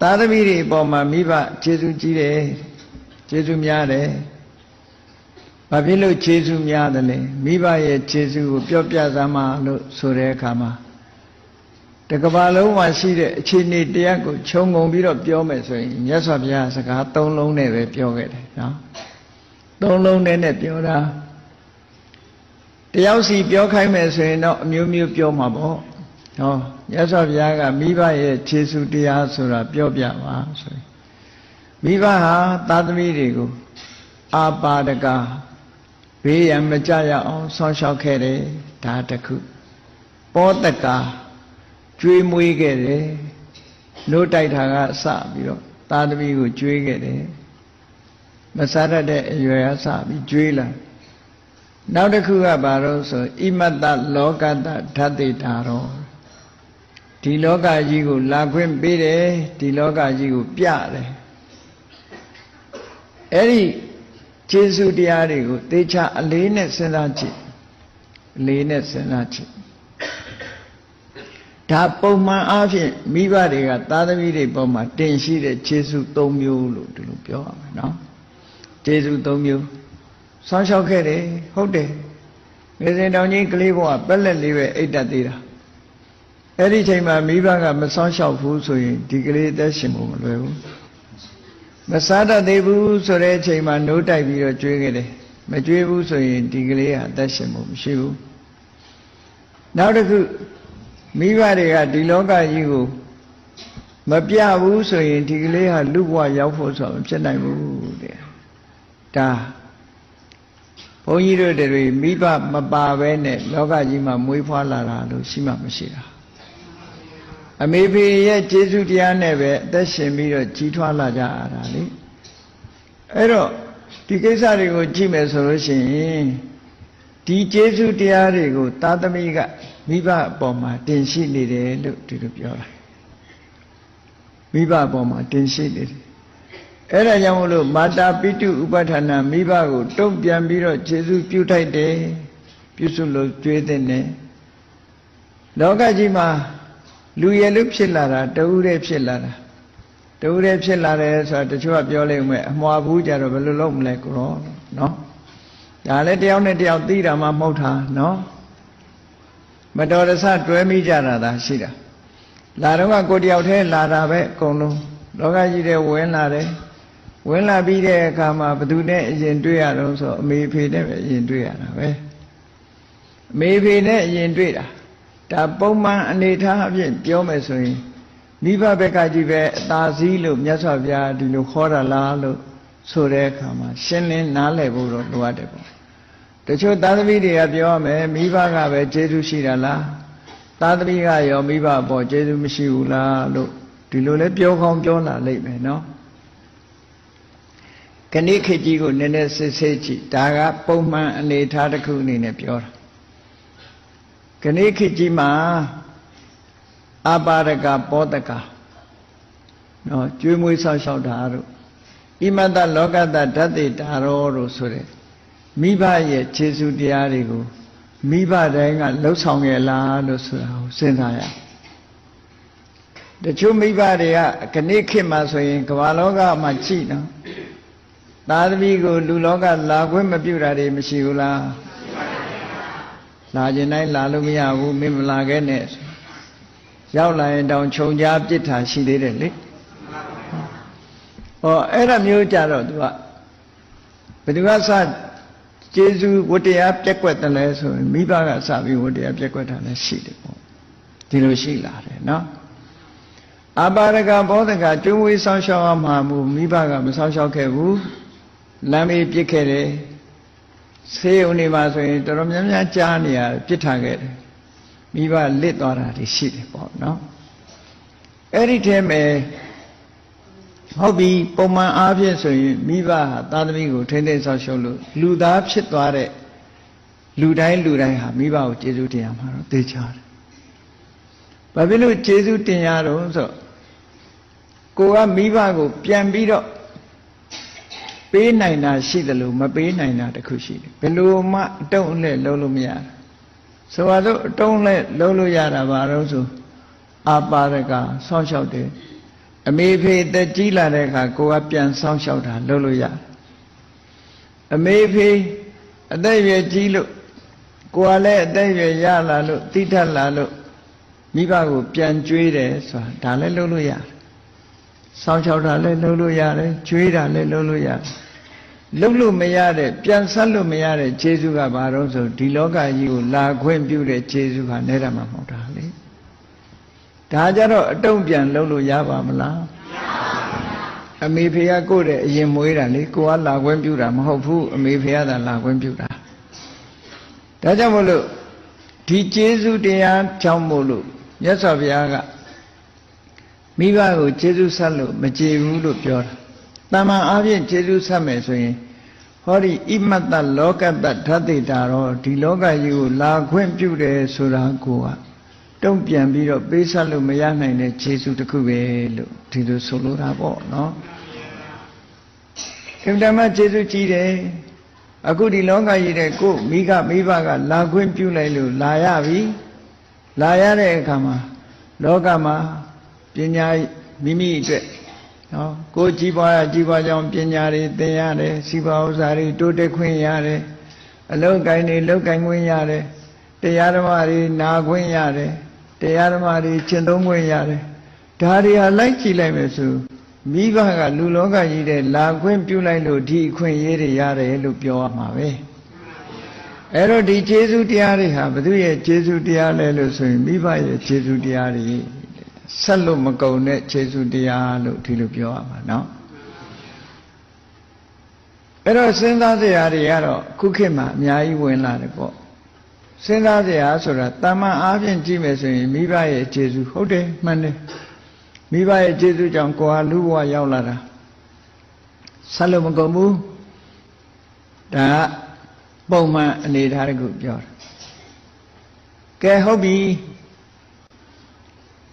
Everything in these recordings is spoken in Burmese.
သားသမီးတွေအပေါ်မှာမိဘကျေးဇူးကြီးတယ်ကျေးဇူးများတယ်ဘာဖြစ်လို့ကျေးဇူးများတယ်လဲမိဘရဲ့ကျေးဇူးကိုပြောပြစမ်းပါလို့ဆိုတဲ့အခါမှာတကဘာလုံးမှာရှိတဲ့အခြေအနေတရားကိုခြုံငုံပြီးတော့ပြောမယ်ဆိုရင်မြတ်စွာဘုရားစကား၃လုံးနဲ့ပဲပြောခဲ့တယ်နော်၃လုံးနဲ့ပြောတာတယောက်စီပြောခိုင်းမယ်ဆိုရင်တော့အမျိုးမျိုးပြောမှာပေါ့ဟောမြတ်စွာဘုရားကမိဘရဲ့ခြေဆုတရားဆိုတာပြောပြပါဆိုရင်မိဘဟာသားသမီးတွေကိုအာပါဒကဘေးရန်မကြရအောင်ဆောင်းလျှောက်ခဲ့တယ်ဒါတခုပောတကကျွေးမွေးခဲ့တယ်နှုတ်တိုက်တာကစပြီးတော့သားသမီးကိုကျွေးခဲ့တယ်မစားရတဲ့အရွယ်ကစပြီးကျွေးလာနောက်တစ်ခုကဘာလို့ဆိုဣမတ္တလောကတ္တဓာတိတာရောဒီလောကကြီးကိုလာခွင့်ပေးတယ်ဒီလောကကြီးကိုပြတယ်အဲ့ဒီကျေးဇူးတရားတွေကိုသေချာအလေးနဲ့စဉ်းစားကြည့်အလေးနဲ့စဉ်းစားကြည့်ဒါပုံမှန်အားဖြင့်မိဘတွေကသားသမီးတွေပေါ်မှာတင်ရှိတဲ့ကျေးဇူး၃မျိုးလို့ဒီလိုပြောရမယ်နော်ကျေးဇူး၃မျိုးဆောင်းလျှောက်ခဲ့တယ်ဟုတ်တယ်ငယ်စဉ်တောင်ကြီးကလေးဘဝပက်လက်လေးပဲအိတ်တက်သေးတာအဲ့ဒီချိန်မှာမိဘကမဆောင်းလျှောက်ဘူးဆိုရင်ဒီကလေးအသက်ရှင်ဖို့မလွယ်ဘူးမစားတတ်သေးဘူးဆိုတဲ့အချိန်မှာနှိုးတိုက်ပြီးတော့ကျွေးခဲ့တယ်မကျွေးဘူးဆိုရင်ဒီကလေးဟာအသက်ရှင်ဖို့မရှိဘူးနောက်တစ်ခုမိဘတွေကဒီလောကကြီးကိုမပြဘူးဆိုရင်ဒီကလေးဟာလူဘဝရောက်ဖို့ဆိုတာမဖြစ်နိုင်ဘူးတဲ့ဒါဘုန်းကြီးတို့တွေမိဘမပါဘဲနဲ့လောကကြီးမှာမွေးဖွားလာတာလို့ရှိမှမရှိတာအမေဖေရဲ့ကျေးဇူးတရားနဲ့ပဲအသက်ရှင်ပြီးတော့ကြီးထွားလာကြရတာလေအဲ့တော့ဒီကိစ္စတွေကိုကြည့်မယ်ဆိုလို့ရှိရင်ဒီကျေးဇူးတရားတွေကိုသားသမီးကမိဘအပေါ်မှာတင်ရှိနေတယ်လို့ဒီလိုပြောတာမိဘအပေါ်မှာတင်ရှိနေတယ်အဲ့ဒါကြောင့်မလို့မာတာပိတုဥပဋ္ဌာဏမိဘကိုတုံ့ပြန်ပြီးတော့ကျေးဇူးပြုထိုက်တယ်ပြုစုလို့ကြွေးတဲ့နဲ့လောကကြီးမှာလူရည်လို့ဖြစ်လာတာတဦးတည်းဖြစ်လာတာတဦးတည်းဖြစ်လာတယ်ဆိုတာတချို့ကပြောလိမ့်မယ်အမွာဘူးကြတော့ဘယ်လိုလုပ်မလဲကိုရောနော်ဒါလည်းတယောက်နဲ့တယောက်သိတာမှမဟုတ်တာနော်မတော်တဆတွဲမိကြတာသာရှိတာလာတော့ကကိုတယောက်တည်းလာတာပဲအကုန်လုံးလောကကြီးတဲ့ဝင်လာတယ်ဝင်လာပြီးတဲ့အခါမှာဘသူနဲ့အရင်တွေ့ရတော့ဆိုအမေဖေနဲ့ပဲအရင်တွေ့ရတာပဲအမေဖေနဲ့အရင်တွေ့တာဒါပုံမှန်အနေထားအဖြစ်ပြောမယ်ဆိုရင်မိဘဘက်ကကြီးပဲအသာစီးလို့မြတ်စွာဘုရားဒီလိုခေါ်တာလားလို့ဆိုတဲ့အခါမှာရှင်းလင်းနားလည်ဖို့တော့လိုအပ်တယ်ပေါ့တချို့သားသမီးတွေကပြောရမယ်မိဘကပဲကျေးဇူးရှိတာလားသားသမီးကရောမိဘအပေါ်ကျေးဇူးမရှိဘူးလားလို့ဒီလိုလဲပြောကောင်းပြောလာလိမ့်မယ်နော်ခဏခေတ်ကြီးကိုနည်းနည်းစစ်ဆေးကြည့်ဒါကပုံမှန်အနေထားတစ်ခုအနေနဲ့ပြောတာခဏခေတ်ကြီးမှာအပါဒကပောတကနော်ကျွေးမွေးဆောက်ရှောက်တာတို့ဣမတ္တလောကတ္တဓာတိတာရောတို့ဆိုတဲ့မိဘရဲ့ခြေဆုတရားတွေကိုမိဘတိုင်းကလှုပ်ဆောင်ရလားလို့ဆိုတာကိုစဉ်းစားရတချို့မိဘတွေကခဏခေတ်မှာဆိုရင်ကမ္ဘာလောကမှာကြည့်နော်သားသမီးကိုလူလောကလာခွင့်မပြုတာတွေမရှိဘူးလားလာခြင်းတိုင်းလာလို့မရဘူးမင်းမလာခဲ့နဲ့ရောက်လာရင်တောင်ခြုံကြားပြစ်တာရှိသေးတယ်လေဟောအဲ့ဒါမျိုးကြတော့သူကဘယ်သူကစကျေးဇူးဝတ္တရားပြက်ကွက်တယ်လဲဆိုရင်မိဘကစပြီးဝတ္တရားပြက်ကွက်တာလည်းရှိတယ်ပေါ့ဒီလိုရှိလာတယ်နော်အပါဒကဘောဓကကျွေးမွေးဆောင်းရှောက်မှမူမိဘကမဆောင်းရှောက်ခဲ့ဘူးလမ်းမေးပြစ်ခဲ့တယ်ဆေးရုံနေမှာဆိုရင်တော်တော်များများကြားနေရပြစ်ထားခဲ့တယ်မိဘလစ်သွားတာတွေရှိတယ်ပေါ့နော်အဲ့ဒီထဲမှာဟုတ်ပြီပုံမှန်အားဖြင့်ဆိုရင်မိဘဟာသားသမီးကိုထိမ့်သိမ့်ဆောက်ရှုပ်လို့လူသားဖြစ်သွားတဲ့လူတိုင်းဟာမိဘကိုကျေးဇူးတင်ရမှာတော့သိချတယ်ဘာဖြစ်လို့ကျေးဇူးတင်ရတော့ဆိုကိုကမိဘကိုပြန်ပြီးတော့ပေးနိုင်တာရှိတယ်လို့မပေးနိုင်တာတခုရှိတယ်ဘယ်လိုမှအတုံးအလဲလုံးလို့မရဘူးဆိုတော့အတုံးလဲလုံးလို့ရတာဘာလို့ဆိုအပါဒကဆောင်းလျှောက်တယ် အမေဖေတက်ကြီးလာတဲ့အခါကိုကပြန်ဆောင်ရှောက်တာလုပ်လို့ရအမေဖေအသက်ရွယ်ကြီးလို့ကိုကလည်းအသက်ရွယ်ရလာလို့တိထက်လာလို့မိဘကိုပြန်ကြွေးတယ်ဆိုတာဒါလည်းလုပ်လို့ရတယ်ဆောင်းချောက်တာလည်းလုပ်လို့ရတယ်ကြွေးတာလည်းလုပ်လို့ရတယ်လုပ်လို့မရတဲ့ပြန်ဆက်လို့မရတဲ့ခြေဆုကဘာလို့ဆိုဒီလောကကြီးကိုလာခွင့်ပြုတဲ့ခြေဆုဟာနဲ့တာမှမဟုတ်တာလေဒါကြတော့အတုံးပြန်လုပ်လို့ရပါမလားမရပါဘူးအမေဖေကကိုယ့်တဲ့အရင်မွေးတာလေကိုကလာခွင့်ပြုတာမဟုတ်ဘူးအမေဖေကသာလာခွင့်ပြုတာဒါကြောင့်မို့လို့ဒီကျေးဇူးတရားကြောင့်မို့လို့မြတ်စွာဘုရားကမိဘကိုကျေးဇူးဆက်လို့မကျေဘူးလို့ပြောတာတမန်အားဖြင့်ကျေးဇူးဆက်မယ်ဆိုရင်ဟောဒီဣမတ္တလောကတ္တဓာတိတာတော့ဒီလောကကြီးကိုလာခွင့်ပြုတယ်ဆိုတာကိုကတုံ့ပြန်ပြီးတော့ပေးဆက်လို့မရနိုင်တဲ့ကျေးဇူးတစ်ခုပဲလို့ဒီလိုဆိုလိုတာပေါ့နော်အင်တမကျေးဇူးကြီးတယ်အခုဒီလောကကြီးတဲ့ကိုမိဘကလာခွင့်ပြုလိုက်လို့လာရပြီလာရတဲ့အခါမှာလောကမှာပညာမိမိအတွက်နော်ကိုကြီးပွားကြောင်းပညာတွေသင်ရတယ်စီးပွားဥစ္စာတွေတိုးတက်ခွင့်ရတယ်အလုပ်ကိုင်းတွေလုပ်ကိုင်းခွင့်ရတယ်တရားဓမ္မတွေနာခွင့်ရတယ်တရားဓမ္မတွေကျင့်သုံးခွင့်ရတယ်ဒါတွေဟာလိုက်ကြည့်လိုက်မယ်ဆိုမိဘကလူလောကကြီးတဲ့လာခွင့်ပြုလိုက်လို့ဒီအခွင့်အရေးတွေရတယ်လို့ပြောရမှာပဲအဲ့တော့ဒီကျေးဇူးတရားတွေဟာဘုသူရဲ့ကျေးဇူးတရားလဲလို့ဆိုရင်မိဘရဲ့ကျေးဇူးတရားတွေဆက်လို့မကုန်တဲ့ကျေးဇူးတရားလို့ဒီလိုပြောရမှာနော်အဲ့တော့စဉ်းစားစရာတွေကတော့ခုခေတ်မှာအများကြီးဝင်လာတယ်ပေါ့စဉ်းစားစရာဆိုတာတာမန်အားဖြင့်ကြည့်မယ်ဆိုရင်မိဘရဲ့ကျေးဇူးဟုတ်တယ်မှန်တယ်မိဘရဲ့ကျေးဇူးကြောင့်ကိုယ်ဟာလူဘဝရောက်လာတာဆက်လို့မကုန်ဘူးဒါကပုံမှန်အနေထားတစ်ခုပြောတာကဲဟုတ်ပြီ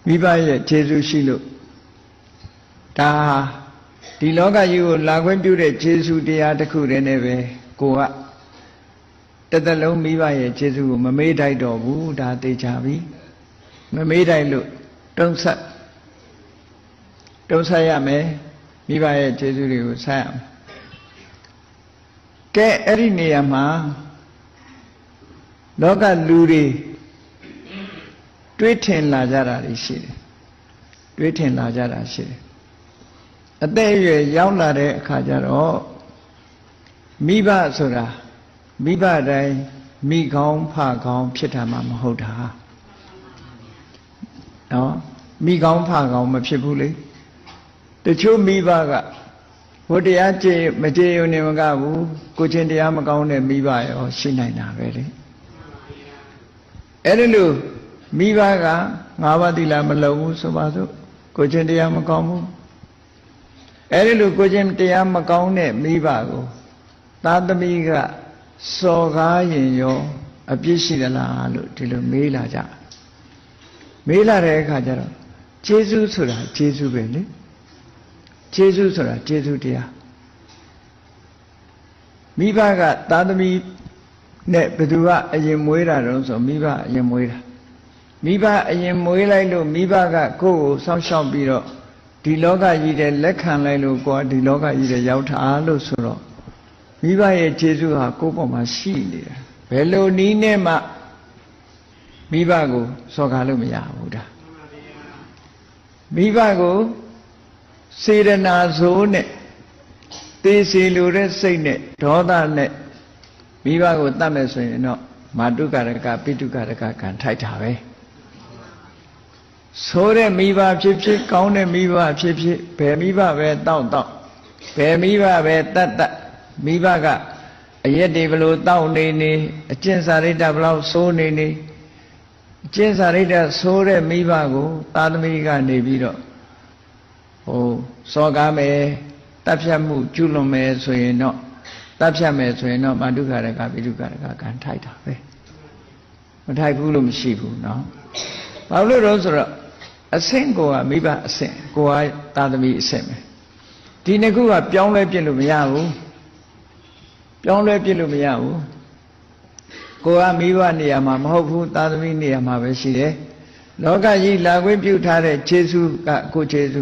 မိဘရဲ့ကျေးဇူးရှိလို့ဒါဒီလောကကြီးကိုလာခွင့်ပြုတဲ့ကျေးဇူးတရားတစ်ခုတည်းနဲ့ပဲကိုကတစ်သက်လုံးမိဘရဲ့ကျေးဇူးကိုမမေ့တိုက်တော့ဘူးဒါသိချပြီမမေ့တိုက်လို့တုံးဆက်ရမယ်မိဘရဲ့ကျေးဇူးတွေကိုဆက်ရမယ်ကဲအဲ့ဒီနေရာမှာလောကလူတွေတွေးထင်လာကြတာရှိတယ်တွေးထင်လာကြတာရှိတယ်အသက်အရွယ်ရောက်လာတဲ့အခါကျတော့မိဘဆိုတာမိဘတိုင်းမိကောင်းဖကောင်းဖြစ်တာမှမဟုတ်တာနော်မိကောင်းဖကောင်းမဖြစ်ဘူးလေတချို့မိဘကဘုတရားကြည်မကြည်ုံနေမကဘူးကိုချင်းတရားမကောင်းတဲ့မိဘရောရှိနိုင်တာပဲလေအဲ့ဒီလိုမိဘက၅ပါးသီလမလုံဘူးဆိုပါစို့ကိုချင်းတရားမကောင်းဘူးအဲ့ဒီလိုကိုချင်းတရားမကောင်းတဲ့မိဘကိုသားသမီးကစော်ကားရင်ရောအပြစ်ရှိသလားလို့ဒီလိုမေးလာကြမေးလာတဲ့အခါကျတော့ကျေးဇူးဆိုတာကျေးဇူးပဲလေကျေးဇူးဆိုတာကျေးဇူးတရားမိဘကသားသမီးနဲ့ဘယ်သူကအရင်မွေးတာတုံးဆိုမိဘအရင်မွေးတာမိဘအရင်မွေးလိုက်လို့မိဘကကိုယ့်ကိုစောင့်ရှောက်ပြီးတော့ဒီလောကကြီးတဲ့လက်ခံလိုက်လို့ကိုယ်ဒီလောကကြီးတဲ့ရောက်တာလို့ဆိုတော့မိဘရဲ့ကျေးဇူးဟာကိုယ့်ပေါ်မှာရှိနေတာဘယ်လိုနည်းနဲ့မှမိဘကိုစော်ကားလို့မရဘူးဒါမိဘကိုစေရနာစိုးနဲ့သေစီလိုတဲ့စိတ်နဲ့ဒေါသနဲ့မိဘကိုတတ်မယ်ဆိုရင်တော့မာတုကာရကပိတုကာရကကံထိုက်တာပဲဆိုးတဲ့မိဘဖြစ်ဖြစ်ကောင်းတဲ့မိဘဖြစ်ဖြစ်ဘယ်မိဘပဲတောက်ဘယ်မိဘပဲတတ်မိဘကအရက်တွေဘလို့တောက်နေအကျင့်စာရိတ္တဘလို့ဆိုးနေအကျင့်စာရိတ္တဆိုးတဲ့မိဘကိုသာသမီကနေပြီးတော့စော်ကားမယ်တပ်ဖြတ်မှုကျွလွန်မယ်ဆိုရင်တော့တပ်ဖြတ်မယ်ဆိုရင်တော့မာတုကာရကပိတုကာရကကံထိုက်တာပဲမထိုက်ဘူးလို့မရှိဘူးเนาะဘာလို့လဲဆိုတော့အဆင့်ကိုကမိဘအဆင့်ကိုကသာသမီအဆင့်ပဲဒီနှစ်ခုကပြောင်းလဲပြစ်လို့မရဘူးပြောင်းလဲပြစ်လို့မရဘူးကိုကမိဘနေရာမှာမဟုတ်ဘူးသာသမီနေရာမှာပဲရှိတယ်လောကကြီးလာခွင့်ပြုထားတဲ့ခြေဆုကကိုခြေဆု